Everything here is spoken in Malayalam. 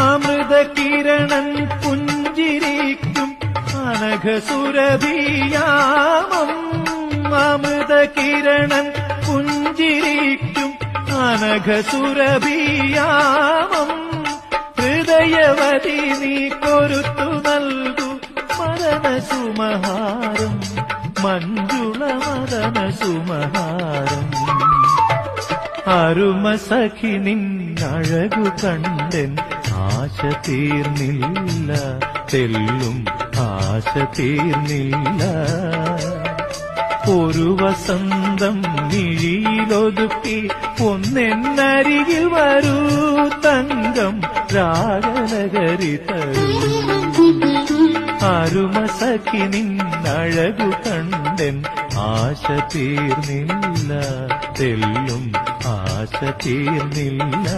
അമൃതകിരണൻ പുഞ്ചിരിക്കും അനഘസുരഭിയാമം. അമൃതകിരണൻ പുഞ്ചിരിക്കും അനഘസുരഭിയാമം. ഹൃദയവതി നീ കൊരുത്തു നൽകു മദനസുമഹാരം, മഞ്ജുള മദനസുമഹാരം. അരുമസഖി നിന്നഴകു കണ്ടെൻ ആശ തീർന്നില്ല, തെല്ലും ആശ തീർന്നില്ല. ഒരു വസന്തം മിഴിയിലൊതുക്കി ഒന്നെന്നരികിൽ വരൂ തങ്കം, രാഗനഗരി തരൂ. അരുമസഖി നിന്നഴകു കണ്ടെൻ ആശ തീർന്നില്ല, തെല്ലും ആശ തീർന്നില്ല.